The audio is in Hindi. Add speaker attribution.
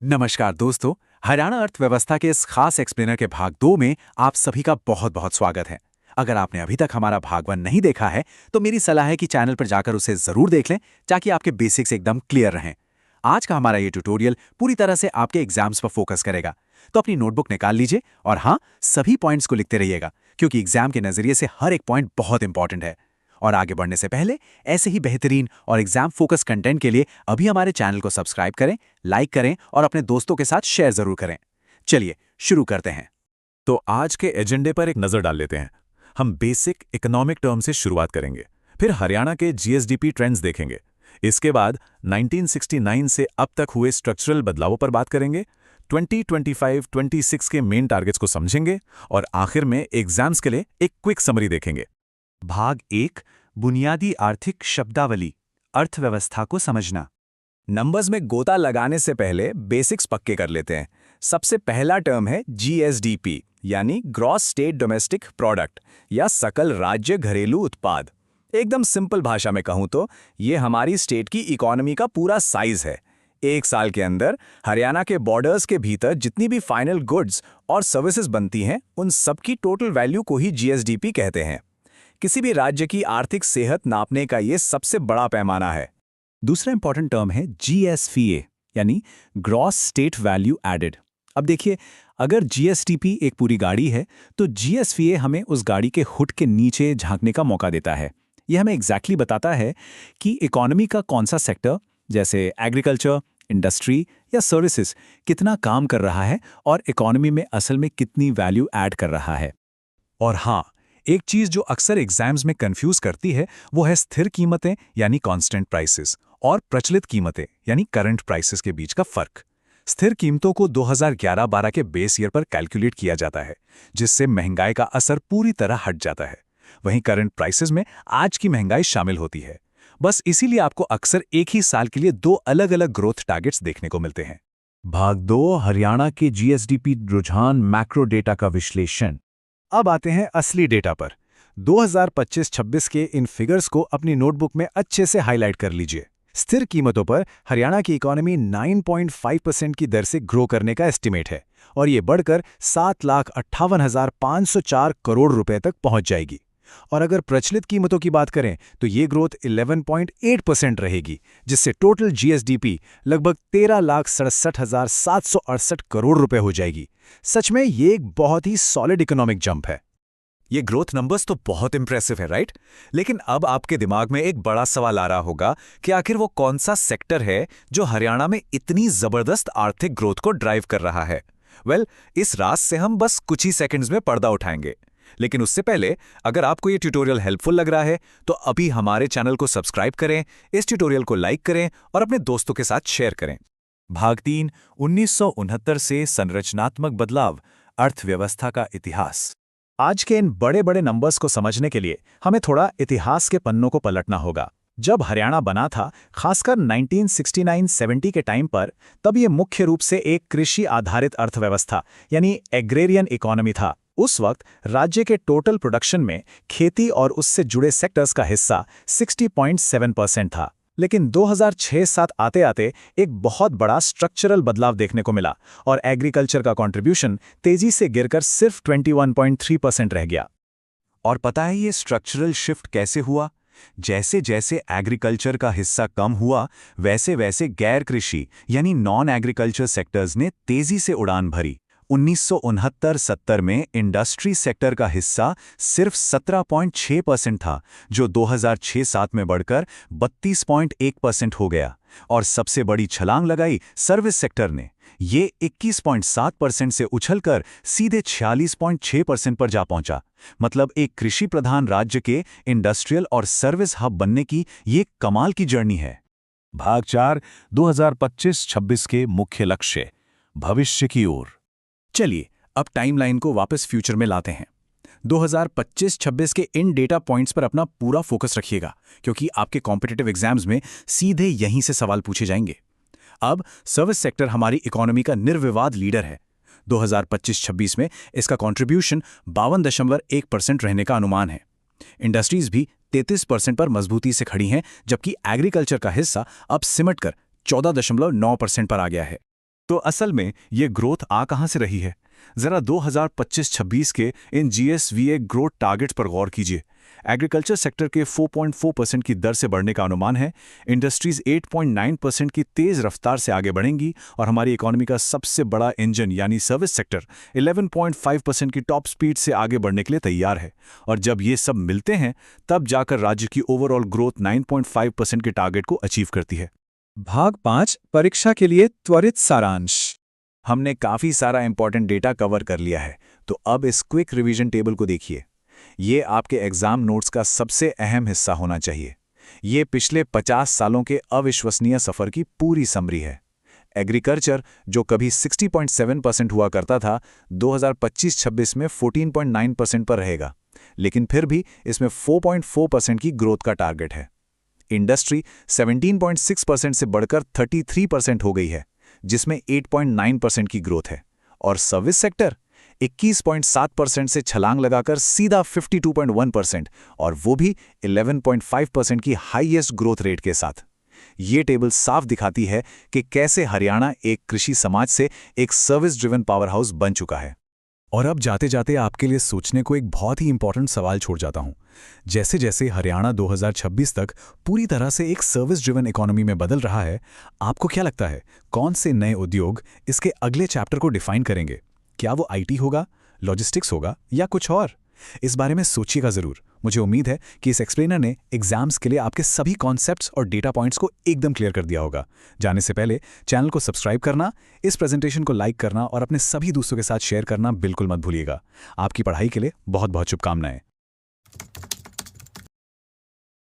Speaker 1: नमस्कार दोस्तों। हरियाणा अर्थव्यवस्था के इस खास एक्सप्लेनर के भाग 2 में आप सभी का बहुत बहुत स्वागत है। अगर आपने अभी तक हमारा भाग 1 नहीं देखा है तो मेरी सलाह है कि चैनल पर जाकर उसे जरूर देख लें ताकि आपके बेसिक्स एकदम क्लियर रहें। आज का हमारा ये ट्यूटोरियल पूरी तरह से आपके एग्जाम्स पर फोकस करेगा, तो अपनी नोटबुक निकाल लीजिए और हाँ, सभी पॉइंट्स को लिखते रहिएगा क्योंकि एग्जाम के नजरिए से हर एक पॉइंट बहुत इंपॉर्टेंट है। और आगे बढ़ने से पहले ऐसे ही बेहतरीन और एग्जाम फोकस कंटेंट के लिए अभी हमारे चैनल को सब्सक्राइब करें, लाइक करें और अपने दोस्तों के साथ शेयर जरूर करें। चलिए शुरू करते हैं।
Speaker 2: तो आज के एजेंडे पर एक नज़र डाल लेते हैं। हम बेसिक इकोनॉमिक टर्म से शुरुआत करेंगे, फिर हरियाणा के जीएसडीपी ट्रेंड्स देखेंगे। इसके बाद 1969 से अब तक हुए स्ट्रक्चरल बदलावों पर बात करेंगे, 2025-26 के मेन टारगेट्स को समझेंगे और आखिर में एग्जाम्स के लिए एक क्विक समरी देखेंगे।
Speaker 1: भाग 1, बुनियादी आर्थिक शब्दावली, अर्थव्यवस्था को समझना।
Speaker 3: नंबर्स में गोता लगाने से पहले बेसिक्स पक्के कर लेते हैं। सबसे पहला टर्म है जीएसडीपी, यानी ग्रॉस स्टेट डोमेस्टिक प्रोडक्ट या सकल राज्य घरेलू उत्पाद। एकदम सिंपल भाषा में कहूं तो ये हमारी स्टेट की इकोनॉमी का पूरा साइज है। एक साल के अंदर हरियाणा के बॉर्डर्स के भीतर जितनी भी फाइनल गुड्स और सर्विसेज बनती हैं, उन सबकी टोटल वैल्यू को ही जीएसडीपी कहते हैं। किसी भी राज्य की आर्थिक सेहत नापने का ये सबसे बड़ा पैमाना है।
Speaker 1: दूसरा इंपॉर्टेंट टर्म है जीएसवीए, यानी ग्रॉस स्टेट वैल्यू एडेड। अब देखिए, अगर जीएसटीपी एक पूरी गाड़ी है तो जीएसवीए हमें उस गाड़ी के हुड के नीचे झांकने का मौका देता है। यह हमें एग्जैक्टली बताता है कि इकोनॉमी का कौन सा सेक्टर, जैसे एग्रीकल्चर, इंडस्ट्री या सर्विसेज, कितना काम कर रहा है और इकोनॉमी में असल में कितनी वैल्यू ऐड कर रहा है।
Speaker 2: और हाँ, एक चीज जो अक्सर एग्जाम्स में कंफ्यूज करती है वो है स्थिर कीमतें यानी कांस्टेंट प्राइसेस और प्रचलित कीमतें यानी करंट प्राइसेस के बीच का फर्क। स्थिर कीमतों को 2011-12 के बेस ईयर पर कैलकुलेट किया जाता है, जिससे महंगाई का असर पूरी तरह हट जाता है। वहीं करंट प्राइसेस में आज की महंगाई शामिल होती है। बस इसीलिए आपको अक्सर एक ही साल के लिए दो अलग अलग ग्रोथ टारगेट्स देखने को मिलते हैं।
Speaker 4: भाग 2, हरियाणा के जीएसडीपी रुझान, मैक्रो डेटा का विश्लेषण।
Speaker 1: अब आते हैं असली डेटा पर। 2025-26 के इन फिगर्स को अपनी नोटबुक में अच्छे से हाईलाइट कर लीजिए। स्थिर कीमतों पर हरियाणा की इकोनॉमी 9.5% की दर से ग्रो करने का एस्टीमेट है और ये बढ़कर 7,58,504 करोड़ रुपए तक पहुंच जाएगी। और अगर प्रचलित कीमतों की बात करें तो ये ग्रोथ 11.8% रहेगी, जिससे टोटल जीएसडीपी लगभग 13,67,768 करोड़ रुपए हो जाएगी। सच में ये एक बहुत ही सॉलिड इकोनॉमिक जंप है।
Speaker 2: ये ग्रोथ नंबर्स तो बहुत इंप्रेसिव है, राइट? लेकिन अब आपके दिमाग में एक बड़ा सवाल आ रहा होगा कि आखिर वो कौन सा सेक्टर है जो हरियाणा में इतनी जबरदस्त आर्थिक ग्रोथ को ड्राइव कर रहा है। इस राज से हम बस कुछ ही सेकंड्स में पर्दा उठाएंगे। लेकिन उससे पहले, अगर आपको ये ट्यूटोरियल हेल्पफुल लग रहा है तो अभी हमारे चैनल को सब्सक्राइब करें, इस ट्यूटोरियल को लाइक करें और अपने दोस्तों के साथ शेयर करें। भाग 3, 1969 से संरचनात्मक बदलाव, अर्थव्यवस्था का इतिहास।
Speaker 1: आज के इन बड़े बड़े नंबर्स को समझने के लिए हमें थोड़ा इतिहास के पन्नों को पलटना होगा। जब हरियाणा बना था, खासकर 1969-70 के टाइम पर, तब ये मुख्य रूप से एक कृषि आधारित अर्थव्यवस्था यानी एग्रेरियन इकोनॉमी था। उस वक्त राज्य के टोटल प्रोडक्शन में खेती और उससे जुड़े सेक्टर्स का हिस्सा 60.7% था। लेकिन 2006-7 आते आते एक बहुत बड़ा स्ट्रक्चरल बदलाव देखने को मिला और एग्रीकल्चर का कंट्रीब्यूशन तेजी से गिरकर सिर्फ 21.3% रह गया।
Speaker 2: और पता है ये स्ट्रक्चरल शिफ्ट कैसे हुआ? जैसे जैसे एग्रीकल्चर का हिस्सा कम हुआ, वैसे वैसे गैर कृषि यानी नॉन एग्रीकल्चर सेक्टर्स ने तेजी से उड़ान भरी। 1969-70 में इंडस्ट्री सेक्टर का हिस्सा सिर्फ 17.6% था, जो 2006-7 में बढ़कर 32.1% हो गया। और सबसे बड़ी छलांग लगाई सर्विस सेक्टर ने। ये 21.7% से उछलकर सीधे 46.6% पर जा पहुंचा। मतलब एक कृषि प्रधान राज्य के इंडस्ट्रियल और सर्विस हब बनने की ये कमाल की जर्नी है।
Speaker 4: भाग 4, 2025-26 के मुख्य लक्ष्य, भविष्य की ओर।
Speaker 1: चलिए अब टाइमलाइन को वापस फ्यूचर में लाते हैं। 2025-26 के इन डेटा पॉइंट्स पर अपना पूरा फोकस रखिएगा क्योंकि आपके कॉम्पिटिटिव एग्जाम्स में सीधे यहीं से सवाल पूछे जाएंगे। अब सर्विस सेक्टर हमारी इकोनॉमी का निर्विवाद लीडर है। 2025-26 में इसका कंट्रीब्यूशन 52.1% रहने का अनुमान है। इंडस्ट्रीज भी 33% पर मजबूती से खड़ी हैं, जबकि एग्रीकल्चर का हिस्सा अब सिमटकर 14.9% पर आ गया है।
Speaker 4: तो असल में ये ग्रोथ आ कहां से रही है? जरा 2025-26 के इन GSVA ग्रोथ टारगेट्स पर गौर कीजिए। एग्रीकल्चर सेक्टर के 4.4% की दर से बढ़ने का अनुमान है, इंडस्ट्रीज 8.9% की तेज रफ्तार से आगे बढ़ेंगी और हमारी इकोनॉमी का सबसे बड़ा इंजन यानी सर्विस सेक्टर 11.5% की टॉप स्पीड से आगे बढ़ने के लिए तैयार है। और जब ये सब मिलते हैं तब जाकर राज्य की ओवरऑल ग्रोथ 9.5% के टारगेट को अचीव करती है।
Speaker 3: भाग 5 परीक्षा के लिए त्वरित सारांश। हमने काफी सारा इंपॉर्टेंट डेटा कवर कर लिया है, तो अब इस क्विक रिवीजन टेबल को देखिए। ये आपके एग्जाम नोट्स का सबसे अहम हिस्सा होना चाहिए। ये पिछले 50 सालों के अविश्वसनीय सफर की पूरी समरी है। एग्रीकल्चर, जो कभी 60.7% हुआ करता था, 2025-26 में 14.9% पर रहेगा, लेकिन फिर भी इसमें 4.4% की ग्रोथ का टारगेट है। इंडस्ट्री 17.6% से बढ़कर 33% हो गई है, जिसमें 8.9% की ग्रोथ है। और सर्विस सेक्टर 21.7% से छलांग लगाकर सीधा 52.1%, और वो भी 11.5% की हाईएस्ट ग्रोथ रेट के साथ। ये टेबल साफ दिखाती है कि कैसे हरियाणा एक कृषि समाज से एक सर्विस ड्रिवन पावर हाउस बन चुका है।
Speaker 4: और अब जाते जाते आपके लिए सोचने को एक बहुत ही इंपॉर्टेंट सवाल छोड़ जाता हूं। जैसे जैसे हरियाणा 2026 तक पूरी तरह से एक सर्विस ड्रिवन इकोनॉमी में बदल रहा है, आपको क्या लगता है कौन से नए उद्योग इसके अगले चैप्टर को डिफाइन करेंगे? क्या वो IT होगा, लॉजिस्टिक्स होगा या कुछ और? इस बारे में सोचिएगा जरूर। मुझे उम्मीद है कि इस एक्सप्लेनर ने एग्जाम्स के लिए आपके सभी कॉन्सेप्ट्स और डेटा पॉइंट्स को एकदम क्लियर कर दिया होगा। जाने से पहले चैनल को सब्सक्राइब करना, इस प्रेजेंटेशन को लाइक करना और अपने सभी दोस्तों के साथ शेयर करना बिल्कुल मत भूलिएगा। आपकी पढ़ाई के लिए बहुत बहुत शुभकामनाएं।